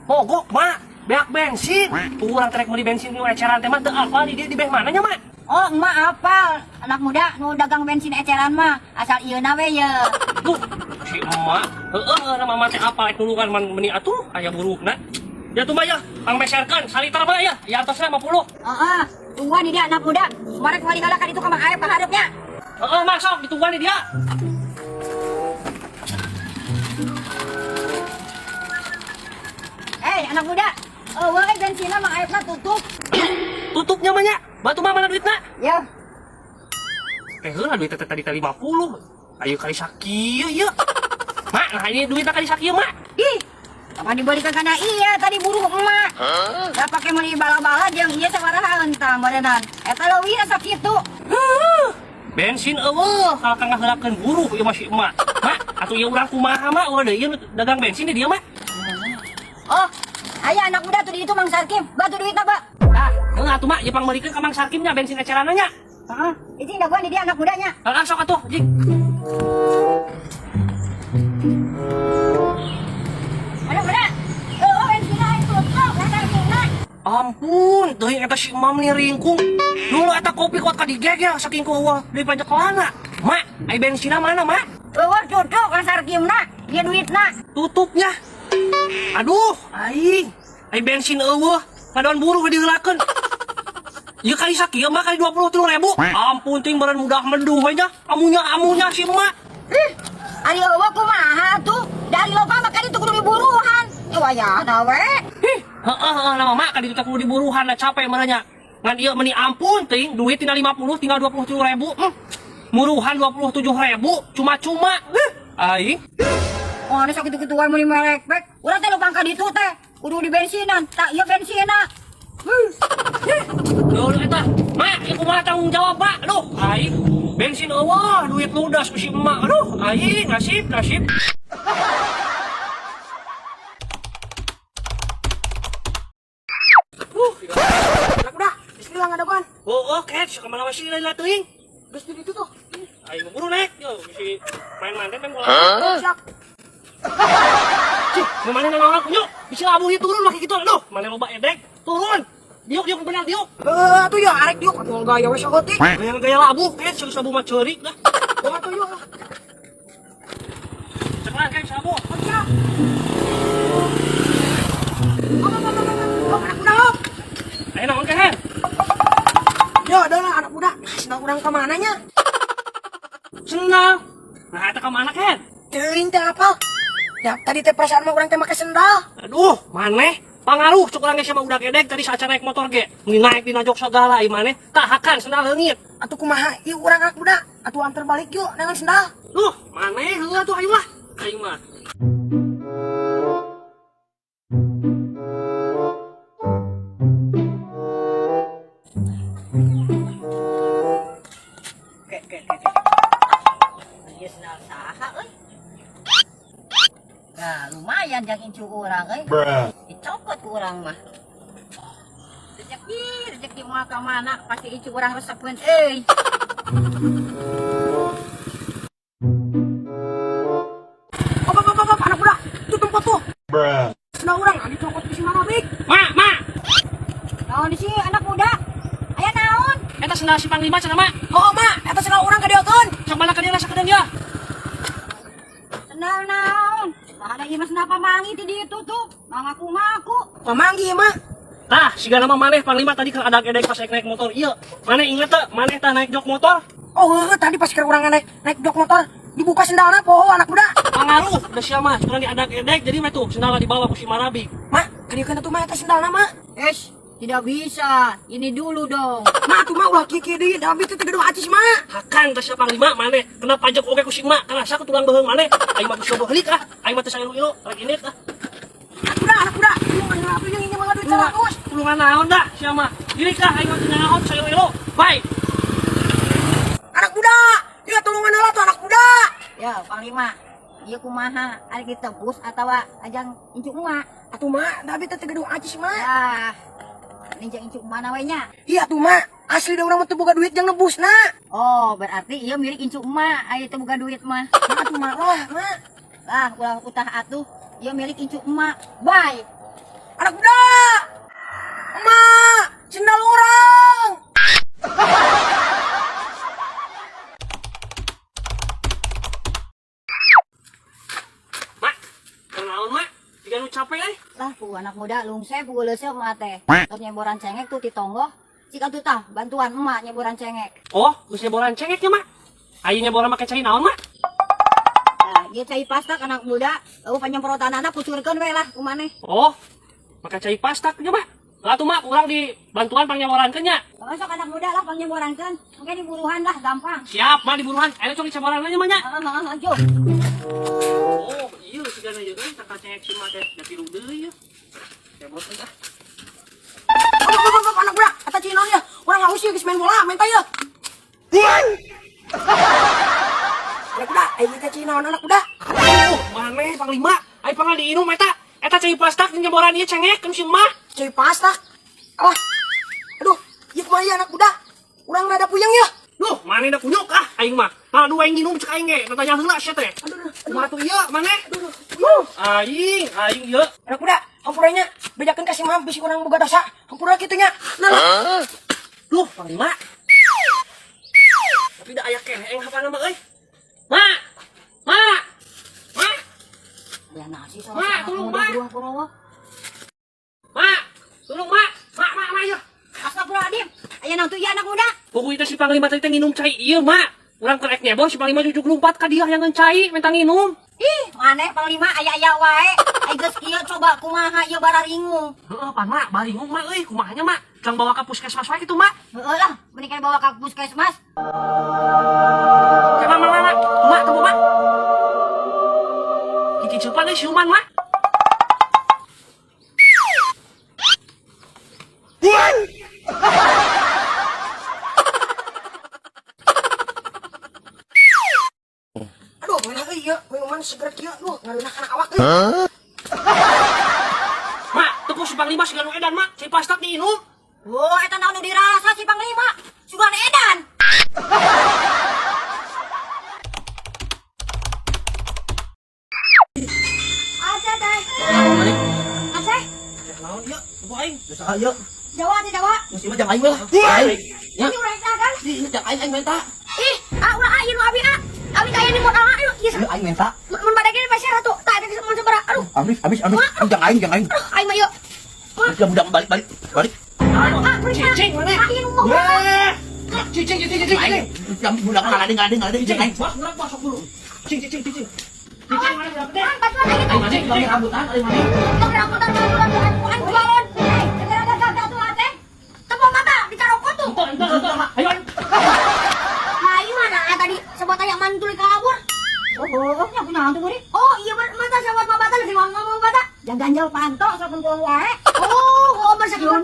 Mogok, mak. Beak bensin. Tuh orang trek mau di bensin nu eceran teh mah teu apa di beh mananya, mak? Oh, emak apa? Anak muda nu dagang bensin eceran mah asal ieu na we ye. Tuh, si emak. Heeh, nama mah teh apa tulungan man meni atuh aya burukna. Ya tuh mah ya, pang meserkeun saliter mah ya. Ya atosna 50. Heeh, tungguan di dia anak muda. Marek wali heula ka ditu ka Mang Aep paharepnya. Heeh, mak sok ditungguan di dia. Anak muda. Wah, bensinna Mang Aep tutup. Tutupnya mah nya. Batu mah mana duitna? Ya. Heula duit teh tadi 50. Ayo kali sakieu ieu. Mak, nah ini duitna kali sakieu, mak. Ih, apa dibalikan kana iya tadi buru emak. Da pake meuli bala-bala jeung ieu sabaraha entang barenan. Eta leuwih sakitu. Bensin eueuh, kalau kang ngaheulakeun buruh ieu masih emak. Mak, atuh ieu urang kumaha mak? Ulah deui ieu dagang bensin di dia mah. Oh, aya anak muda tuh di itu Mang Sarkim. Batu duitna, Ba. Ah, heeh atuh mak, ieu pangmeulikeun ka Mang Sarkimnya bensin eceranna nya. Heeh, izin daguan di dia anak mudanya. Heeh, sok atuh, jing. Anak muda. Oh, bensinna aya tutup, Mang Sarkimna. Ampun, teuing eta si Imam nih ringkung. Dulu eta kopi kuat ka digegel saking eueuh deui pajak kelana. Mak, ai bensinna mana, mak? Eueuh tutup Mang Sarkimna. Ieu duitna. Tutupnya. Aduh, ai bensin eueuh, ngadon buruh diheulakeun. Ieu kali sakieu mah kali 23.000. Ampun ting beureun mudah menduh we nya. Amunya si emak. Ari eueuh kumaha tuh? Dari loba mah kan itu kudu diburuhan. Wayahna we. Heeh, nama mak kali teh kudu diburuhan da capek meureunnya. Ngan ieu meni ampun ting duit tina 50 tinggal 27.000. Muruhan 27.000 cuma-cuma. Ai. Oh, ada sakitu-kitu wae meuli merekpek. Urang teh lupang ka ditu teh. Kudu di bensinan. Tak ieu bensinna. Duh, eta. Mak, ieu kumaha tanggung jawab, Pak? Aduh, ai. Bensin eueuh, duit ludas ku si emak. Aduh, ai, nasib. Udah, bismillah ngadaguan. Oh, oke, kemana masih lain teuing? Geus di ditu tuh. Ayo buru naik, yo, bisi main-main main bola. Siap. Cih, mana nang orang yuk, bisa labuh ieu turun mah kitu. Aduh, mana loba edek, turun. Diuk bener diuk. Atuh ya arek diuk atuh gaya we saeutik. Gaya labuh, ceuk sabu mah ceurik dah. Atuh yuk. Cekelan kayak sabu. Siap. Anak muda. Ayo naon kehen? Ya, udah lah anak muda. Sedang urang ka mananya? Sendal. Nah, eta ka mana kehen? Teuing teh apa? Ya, tadi teh perasaan mah urang teh make sendal. Aduh, maneh pangaruh cuk urang ge sama budak edek tadi sacara naik motor ge. Mun naik dina jok segala ieu maneh tahakan sendal leungit. Atuh kumaha ieu urang anak muda? Atuh antar balik yuk dengan sendal. Duh, maneh heula tuh ayo lah. Aing mah. Ieu sendal saha euy? Nah, lumayan jang incu urang euy. Dicopot ku urang mah. Rezeki mah ka mana pasti incu urang resepkeun euy. Apa anak muda. Itu tempat tuh. Sendal urang dicopot di mana bik? Mak. Naon di sini anak muda? Aya naon? Eta sendal si Panglima cenah, Mak. Oh, mak, eta sendal urang kadeukeun. Sok mana ka dia sakedeung ya. Sendal naon? Tah ada ieu mah sendal pamangi ti ditu tuh. Mangaku-ngaku. Pamanggi mah. Tah, siga nama maneh Panglima tadi keur adag edek pas naik motor. Ieu, maneh inget teu maneh tah naik jok motor? Oh, tadi pas kira urang naik jok motor dibuka sendalna poho anak muda. Pangaruh, da sia mah urang diadag edek jadi mah tuh sendalna dibawa ku si Marabi. Mah, kadieun atuh mah eta sendalna mah. Tidak bisa. Ini dulu dong. Nah, atuh mah ulah kieu deui, da abdi teh teu acis mah. Hakan tah sia Panglima maneh kena pajak oge ku si emak kana asa tulang beuheung maneh. Aing mah geus heulik ah. Aing mah teu saelu-elu rek init ah. Anak muda, lu atuh yang ini mah duit 100. Tulungan naon dah sia mah. Diri kah aing mah teu naon saelu-elu. Bye. Anak muda, ieu tulungan heula tuh anak muda. Ya, Panglima. Ieu kumaha? Ari ditebus atawa ajang incu emak? Atuh mah, da abdi teh teu acis mah. Ah. Ninja incu mana we nya? Iya tuh mah, asli da urang mah teu boga duit jeung nebusna. Oh, berarti ieu milik incu emak. Aya teu boga duit mah. Nah, atuh mah lah, mah. Lah, ulah utah atuh. Ieu milik incu emak. Bye. Anak muda! Emak! Sendal orang! Mak, kenaon mak? Jika lu capek Lah, pu anak muda lungse pu leuseuh emak teh. Tos nyeboran cengek tuh di tonggo. Cika tuh tah bantuan emak nyeboran cengek. Oh, geus nyeboran cengek ya mak? Ayo nyeboran make cai naon mak? Nah, ieu cai pastak anak muda. Penyemprotanana kucurkeun we lah kumaneh. Oh, make cai pastak ya mak? Lah tuh mak, kurang di bantuan panyeboran nya. Masuk anak muda lah penyeborankeun. Engke diburuhan lah gampang. Siap mak diburuhan. Ayo coba nyeboran aja mak nya. Ajo. Oh, iya sigana ieu kan tak cengek si mak teh da tilu deui ya. Cebot teh. Anak muda, kata Cina ya, orang haus ya, main bola, main tayo. Anak muda, ayo kita Cina, anak muda. Maneh panglima, ayo pangal diinum eta cai pastak nyeboran ieu cengek kan si mah. Cuy pasta. Alah, aduh, iya kumaya anak muda. Orang rada puyeng ya. Loh, maneh da kunyuk aing mah. Nah, dua aing nginum cek aing ge, tanya heula sia teh. Kumaha tuh ieu maneh? Aing ieu. Anak muda, hampuranya, bedakan kasih mah, bisi orang boga dosa. Hampura kitunya. Nah, Loh, panglima. Tapi da aya keneh aing hafal nama euy. Mak. Mak. Mak. Ya nasi Ma, sama anak tolong, muda Ma. buruh kurowo. Mak. Tolong, Mak. Mak ieu. Astagfirullahaladzim. Aya nang tuh ya anak muda. Pokoknya itu si panglima tadi teh nginum cai ieu, Mak. Urang kerek nyebor si panglima jujuk lompat ka diah yang cai minta nginum. Ih, maneh panglima aya-aya wae. Ai geus kieu coba kumaha ieu bararingung. Heeh, pan Mak, baringung Mak euy, kumahanya Mak? Jang bawa ka puskesmas wae kitu, Mak. Heeh lah, mending kayak bawa ke puskesmas. Mak. Mak, tunggu Mak. Cicipan euy siuman, Mak. aduh, mana iya, minuman seger kieu, aduh, ngareunah kana awak euy. Mak, tepuk si panglima siganu edan, Mak. Cai pastak diinum. Oh, eta naon nu dirasa si panglima? Sugan edan. Asa teh. Asa? Naon ieu? Tunggu aing. Ayo, Jawa teh Jawa. mesti mah jangan lah. Ya, Ini urang dagang. jangan aing minta. Ih, ulah ieu nu abi Abi kaya ni modal ayo. Yes. Ayo aing minta. Mun badage ni pasir atuh. Tak ada mun sabara. Aduh. Amis. Jangan aing. Aduh, aing mah yuk. Mudah balik. Cicing mana? Aing mau. Cicing. Yang mudah enggak ada jangan. Bos, masuk dulu. Cicing. Cicing mana berapa deh? Bantuan lagi tuh. Aing masih pakai rambutan, aing masih. Rambutan bulan. Aing jualan. Segera ada gagal tuh ate. Tepuk mata dicarokot tuh. Entar, Mak. Ayo. Aing mana tadi sebot aya mantul kabur. Oh, nya punya hantu buri. Oh, iya mata sebot mabata sing ngomong mabata. Jangan ganjel pantok saben pulang wae. Oh, bersih. Oh,